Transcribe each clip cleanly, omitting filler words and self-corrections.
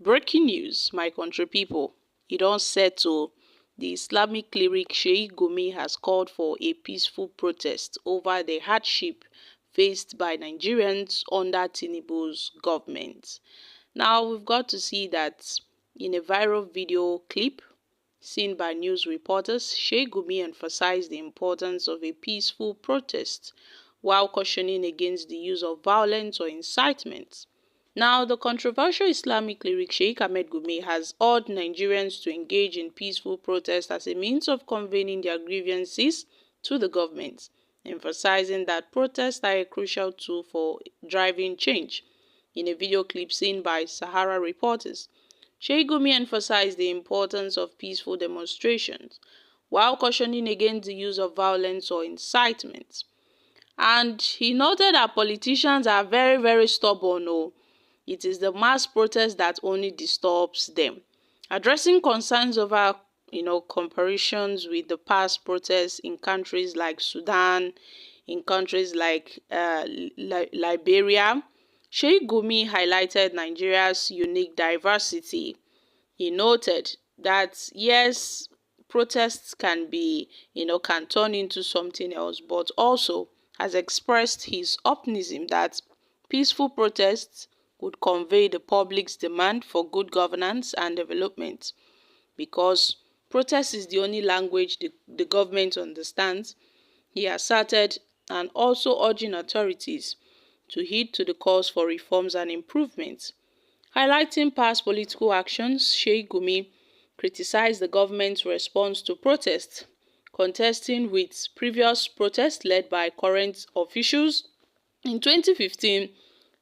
Breaking news, my country people. It all settled. The Islamic cleric Sheik Gumi has called for a peaceful protest over the hardship faced by Nigerians under Tinubu's government. Now, we've got to see that in a viral video clip seen by news reporters, Sheik Gumi emphasized the importance of a peaceful protest while cautioning against the use of violence or incitement. Now, the controversial Islamic cleric Sheik Gumi has urged Nigerians to engage in peaceful protest as a means of conveying their grievances to the government, emphasizing that protests are a crucial tool for driving change. In a video clip seen by Sahara reporters, Sheik Gumi emphasized the importance of peaceful demonstrations, while cautioning against the use of violence or incitement. And he noted that politicians are very stubborn. It is the mass protest that only disturbs them. Addressing concerns over, comparisons with the past protests in countries like Sudan, in countries like Liberia, Sheikh Gumi highlighted Nigeria's unique diversity. He noted that, yes, protests can be, can turn into something else, but also has expressed his optimism that peaceful protests would convey the public's demand for good governance and development, because protest is the only language the government understands, he asserted, and also urging authorities to heed to the calls for reforms and improvements. Highlighting past political actions, Sheikh Gumi criticized the government's response to protests, contesting with previous protests led by current officials. In 2015,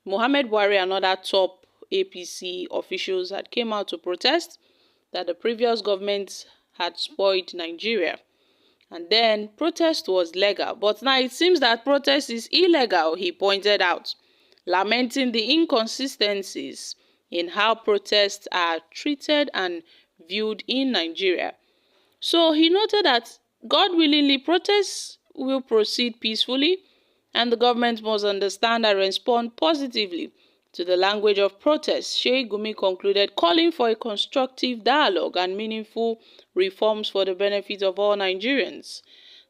Mohammed Buhari and other top APC officials had came out to protest that the previous government had spoiled Nigeria. And then protest was legal. But now it seems that protest is illegal, he pointed out, lamenting the inconsistencies in how protests are treated and viewed in Nigeria. So he noted that, God willingly, protests will proceed peacefully, and the government must understand and respond positively to the language of protest. Sheikh Gumi concluded, calling for a constructive dialogue and meaningful reforms for the benefit of all Nigerians.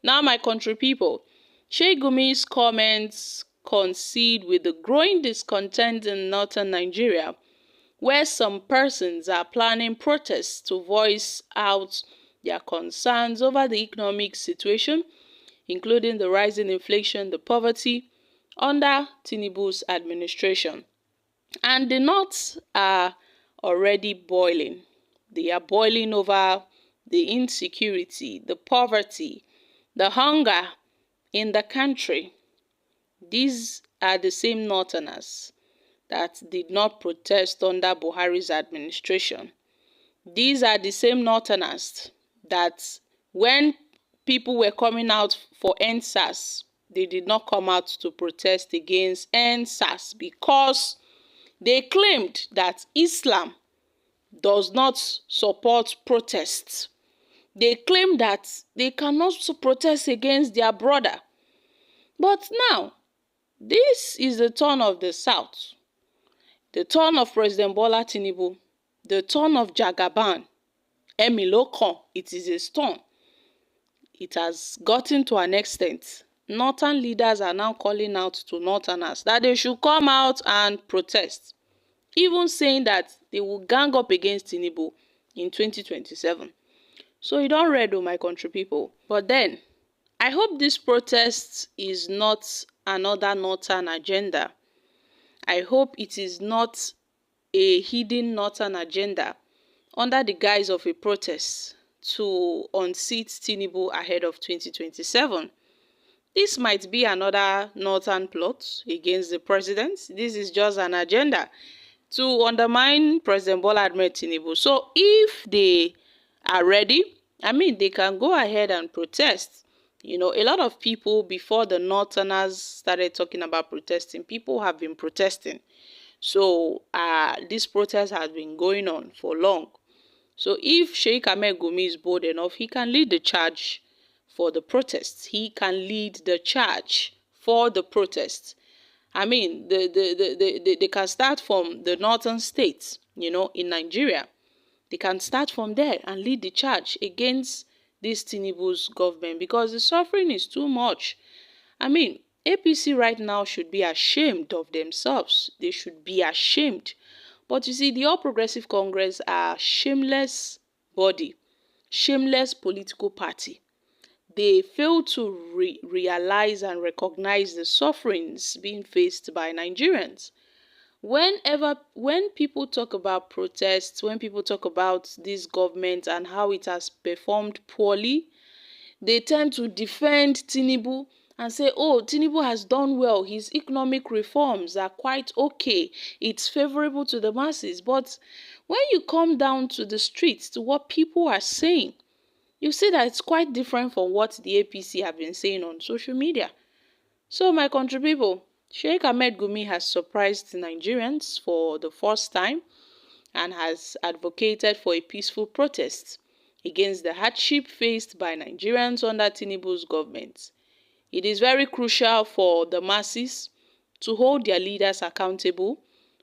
Now, my country people, Sheikh Gumi's comments coincide with the growing discontent in northern Nigeria, where some persons are planning protests to voice out their concerns over the economic situation, including the rising inflation, the poverty under Tinubu's administration. And the knots are already boiling. They are boiling over the insecurity, the poverty, the hunger in the country. These are the same northerners that did not protest under Buhari's administration. These are the same northerners that, when people were coming out for EndSARS, they did not come out to protest against EndSARS because they claimed that Islam does not support protests. They claimed that they cannot protest against their brother. But now, this is the turn of the South, the turn of President Bola Tinubu, the turn of Jagaban, Emilokan. It is a storm. It has gotten to an extent. Northern leaders are now calling out to Northerners that they should come out and protest, even saying that they will gang up against Tinubu in 2027. So you don't read, my country people. But then, I hope this protest is not another Northern agenda. I hope it is not a hidden Northern agenda under the guise of a protest to unseat Tinubu ahead of 2027. This might be another Northern plot against the president. This is just an agenda to undermine President Bola Ahmed Tinubu. So if they are ready, they can go ahead and protest. A lot of people, before the Northerners started talking about protesting, people have been protesting. So this protest has been going on for long. So if Sheikh Gumi is bold enough, he can lead the charge for the protests. He can lead the charge for the protests. I mean, they can start from the northern states, in Nigeria. They can start from there and lead the charge against this Tinubu's government because the suffering is too much. I mean, APC right now should be ashamed of themselves. They should be ashamed. But you see, the All Progressive Congress are shameless body, shameless political party. They fail to realize and recognize the sufferings being faced by Nigerians. When people talk about protests, when people talk about this government and how it has performed poorly, they tend to defend Tinubu and say, oh, Tinubu has done well. His economic reforms are quite okay. It's favorable to the masses. But when you come down to the streets, to what people are saying, you see that it's quite different from what the APC have been saying on social media. So, my country people, Sheikh Ahmed Gumi has surprised Nigerians for the first time and has advocated for a peaceful protest against the hardship faced by Nigerians under Tinubu's government. It is very crucial for the masses to hold their leaders accountable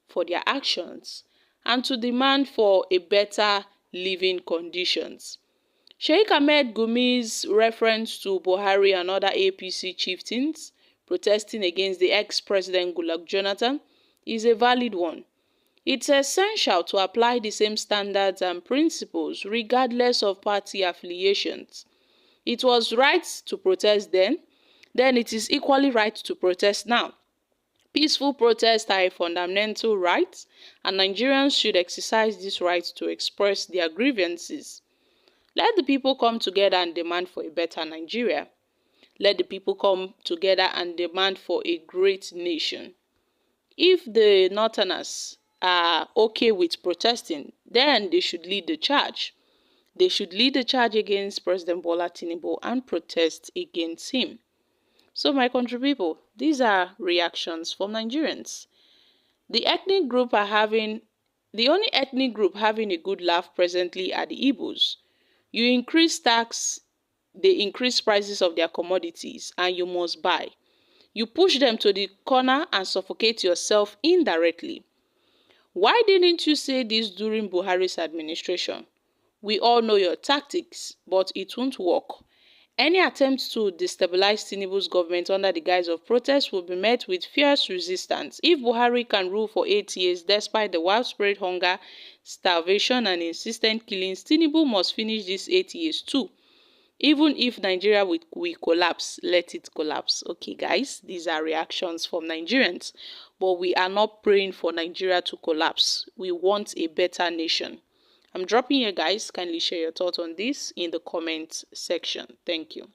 for their actions and to demand for a better living conditions. Sheikh Ahmed Gumi's reference to Buhari and other APC chieftains protesting against the ex-president Goodluck Jonathan is a valid one. It's essential to apply the same standards and principles regardless of party affiliations. It was right to protest then it is equally right to protest now. Peaceful protests are a fundamental right, and Nigerians should exercise this right to express their grievances. Let the people come together and demand for a better Nigeria. Let the people come together and demand for a great nation. If the Northerners are okay with protesting, then they should lead the charge. They should lead the charge against President Bola Tinubu and protest against him. So, my country people, these are reactions from Nigerians. The only ethnic group having a good laugh presently are the Igbos. You increase tax, they increase prices of their commodities, and you must buy. You push them to the corner and suffocate yourself indirectly. Why didn't you say this during Buhari's administration? We all know your tactics, but it won't work. Any attempt to destabilize Tinubu's government under the guise of protest will be met with fierce resistance. If Buhari can rule for 8 years despite the widespread hunger, starvation and insistent killings, Tinubu must finish these 8 years too. Even if Nigeria will collapse, let it collapse. Okay, guys, these are reactions from Nigerians. But we are not praying for Nigeria to collapse. We want a better nation. I'm dropping here, guys. Kindly share your thoughts on this in the comment section. Thank you.